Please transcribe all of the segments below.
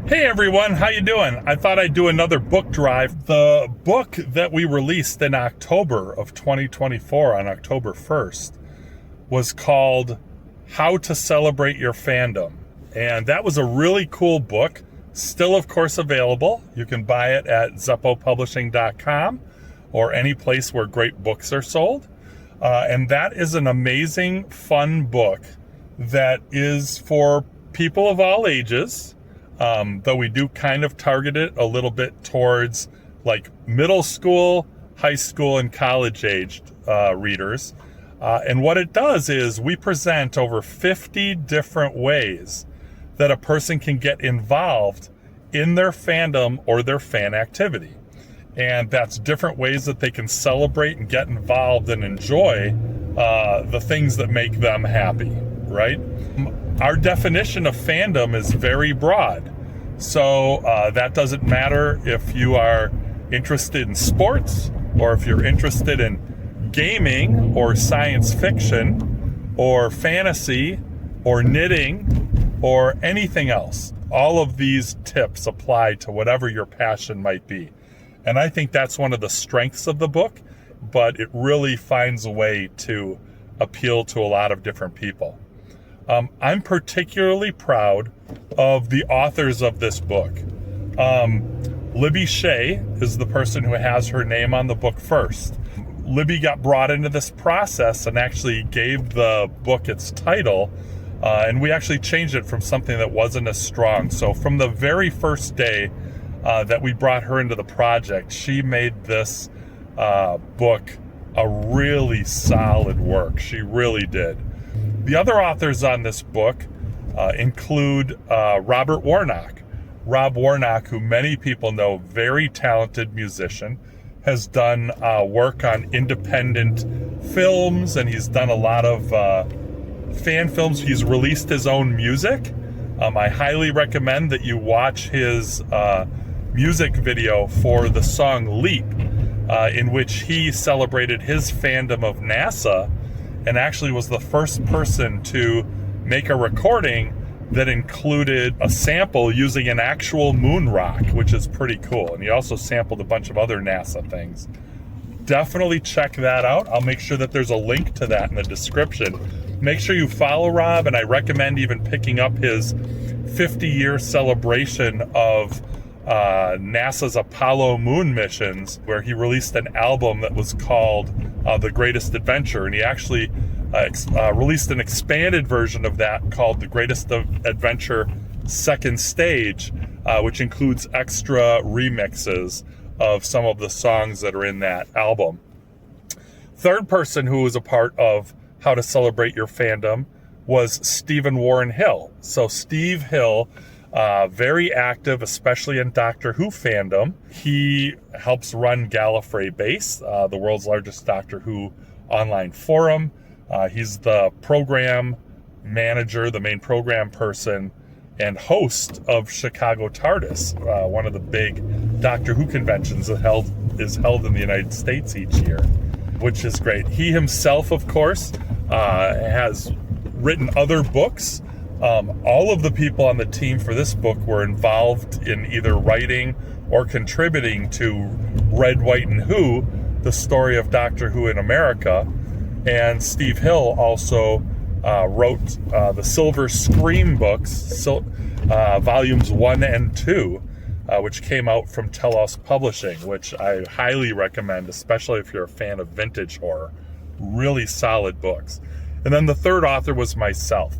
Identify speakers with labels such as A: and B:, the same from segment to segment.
A: Hey everyone, how you doing? I thought I'd do another book drive. The book that we released in October of 2024, on October 1st, was called To Celebrate Your Fandom. And that was a really cool book. Still, of course, available. You can buy it at zepopublishing.com or any place where great books are sold. And that is an amazing, fun book that is for people of all ages. Though we do kind of target it a little bit towards like middle school, high school, and college-aged readers. And what it does is we present over 50 different ways that a person can get involved in their fandom or their fan activity. And that's different ways that they can celebrate and get involved and enjoy the things that make them happy, right? Our definition of fandom is very broad. So that doesn't matter if you are interested in sports or if you're interested in gaming or science fiction or fantasy or knitting or anything else. All of these tips apply to whatever your passion might be. And I think that's one of the strengths of the book, but it really finds a way to appeal to a lot of different people. I'm particularly proud of the authors of this book. Libby Shea is the person who has her name on the book first. Libby got brought into this process and actually gave the book its title, and we actually changed it from something that wasn't as strong. So from the very first day that we brought her into the project, she made this book a really solid work. She really did. The other authors on this book include Robert Warnock. Rob Warnock, who many people know, very talented musician, has done work on independent films, and he's done a lot of fan films. He's released his own music. I highly recommend that you watch his music video for the song Leap, in which he celebrated his fandom of NASA and actually was the first person to make a recording that included a sample using an actual moon rock, which is pretty cool. And he also sampled a bunch of other NASA things. Definitely check that out. I'll make sure that there's a link to that in the description. Make sure you follow Rob, and I recommend even picking up his 50-year celebration of NASA's Apollo moon missions, where he released an album that was called The Greatest Adventure, and he actually released an expanded version of that called The Greatest Adventure Second Stage, which includes extra remixes of some of the songs that are in that album. Third person who was a part of How to Celebrate Your Fandom was Stephen Warren Hill. So Steve Hill, very active, especially in Doctor Who fandom. He helps run Gallifrey Base, the world's largest Doctor Who online forum. He's the program manager, the main program person, and host of Chicago TARDIS, one of the big Doctor Who conventions that is held in the United States each year, which is great. He himself, of course, has written other books. All of the people on the team for this book were involved in either writing or contributing to Red, White, and Who, the story of Doctor Who in America. And Steve Hill also wrote the Silver Scream books, volumes 1 and 2, which came out from Telos Publishing, which I highly recommend, especially if you're a fan of vintage horror. Really solid books. And then the third author was myself.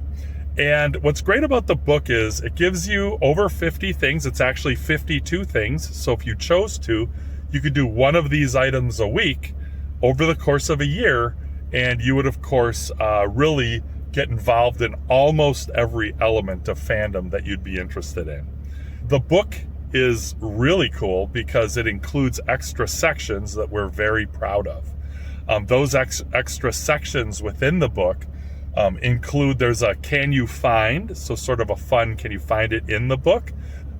A: And what's great about the book is it gives you over 50 things. It's actually 52 things. So if you chose to, you could do one of these items a week over the course of a year, and you would, of course, really get involved in almost every element of fandom that you'd be interested in. The book is really cool because it includes extra sections that we're very proud of. Those extra sections within the book include, there's a can you find, so sort of a fun can you find it in the book.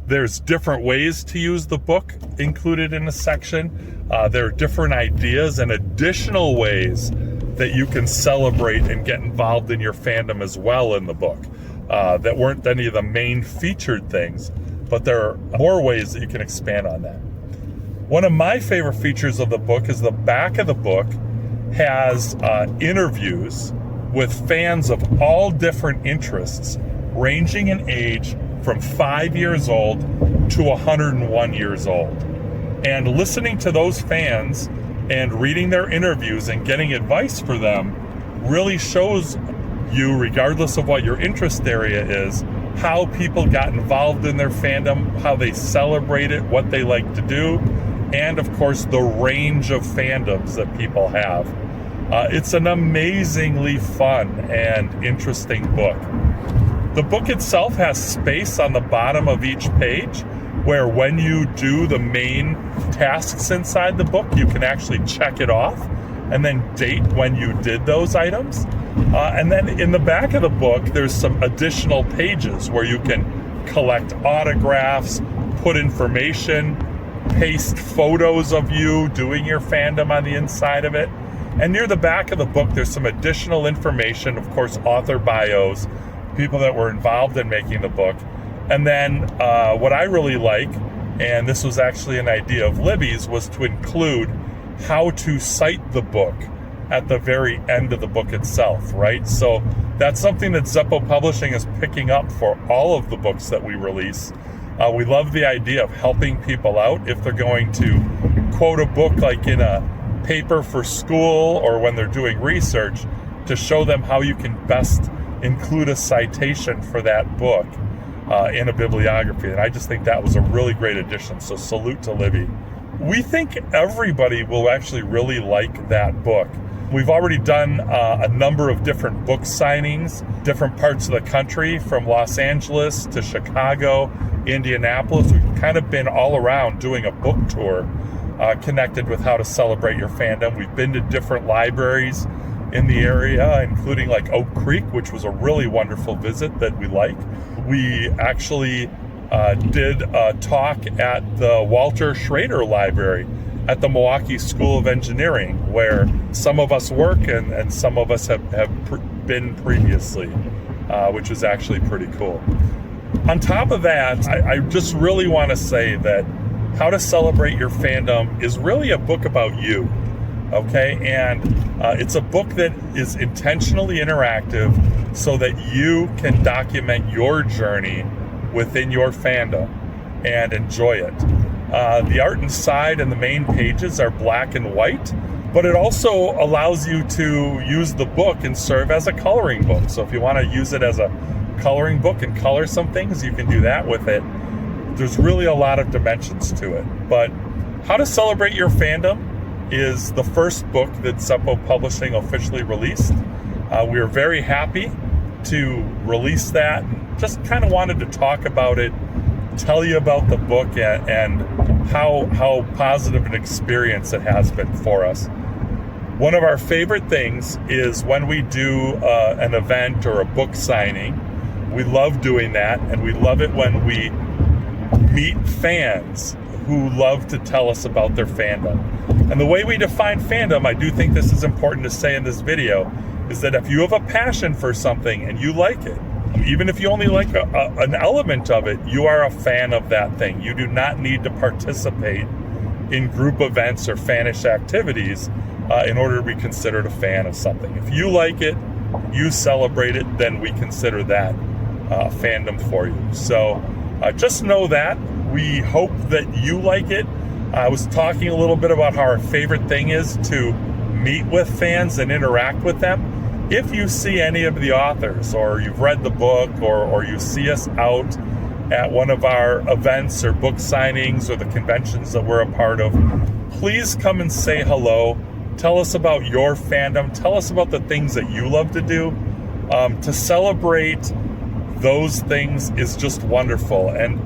A: There's different ways to use the book included in a section. There are different ideas and additional ways that you can celebrate and get involved in your fandom as well in the book that weren't any of the main featured things. but there are more ways that you can expand on that. One of my favorite features of the book is the back of the book has interviews with fans of all different interests, ranging in age from 5 years old to 101 years old. And listening to those fans and reading their interviews and getting advice for them really shows you, regardless of what your interest area is, how people got involved in their fandom, how they celebrate it, what they like to do, and of course the range of fandoms that people have. It's an amazingly fun and interesting book. The book itself has space on the bottom of each page where when you do the main tasks inside the book, you can actually check it off and then date when you did those items. And then in the back of the book, there's some additional pages where you can collect autographs, put information, paste photos of you doing your fandom on the inside of it. And near the back of the book, there's some additional information, of course, author bios, people that were involved in making the book. And then what I really like, and this was actually an idea of Libby's, was to include how to cite the book at the very end of the book itself, right? So that's something that Zepo Publishing is picking up for all of the books that we release. We love the idea of helping people out if they're going to quote a book like in a paper for school or when they're doing research, to show them how you can best include a citation for that book in a bibliography. And I just think that was a really great addition. So salute to Libby. We think everybody will actually really like that book. We've already done a number of different book signings, different parts of the country, from Los Angeles to Chicago, Indianapolis. We've kind of been all around doing a book tour connected with how to celebrate your fandom. We've been to different libraries in the area, including like Oak Creek, which was a really wonderful visit that we like. We actually did a talk at the Walter Schrader Library at the Milwaukee School of Engineering, where some of us work and some of us have been previously, which is actually pretty cool. On top of that, I just really want to say that How to Celebrate Your Fandom is really a book about you, okay? And it's a book that is intentionally interactive so that you can document your journey within your fandom and enjoy it. The art inside and the main pages are black and white, but it also allows you to use the book and serve as a coloring book. So if you want to use it as a coloring book and color some things, you can do that with it. There's really a lot of dimensions to it. But How to Celebrate Your Fandom is the first book that Zepo Publishing officially released. We are very happy to release that. Just kind of wanted to talk about it, tell you about the book and how positive an experience it has been for us. One of our favorite things is when we do an event or a book signing. We love doing that, and we love it when we meet fans who love to tell us about their fandom. And the way we define fandom, I do think this is important to say in this video, is that if you have a passion for something and you like it, even if you only like an element of it, you are a fan of that thing. You do not need to participate in group events or fanish activities in order to be considered a fan of something. If you like it, you celebrate it, then we consider that a fandom for you. So just know that. We hope that you like it. I was talking a little bit about how our favorite thing is to meet with fans and interact with them. If you see any of the authors, or you've read the book, or you see us out at one of our events or book signings or the conventions that we're a part of, please come and say hello. Tell us about your fandom. Tell us about the things that you love to do. To celebrate those things is just wonderful. And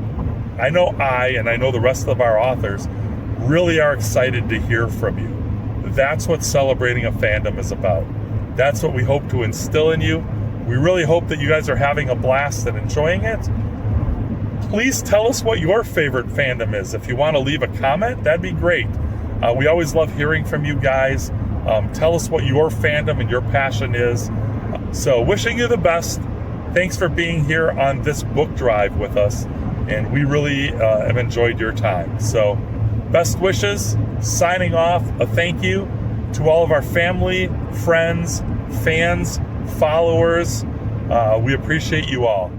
A: I know and I know the rest of our authors really are excited to hear from you. That's what celebrating a fandom is about. That's what we hope to instill in you. We really hope that you guys are having a blast and enjoying it. Please tell us what your favorite fandom is. If you want to leave a comment, that'd be great. We always love hearing from you guys. Tell us what your fandom and your passion is. So wishing you the best. Thanks for being here on this book drive with us. and we really have enjoyed your time. So best wishes, signing off. A thank you to all of our family, friends, fans, followers. We appreciate you all.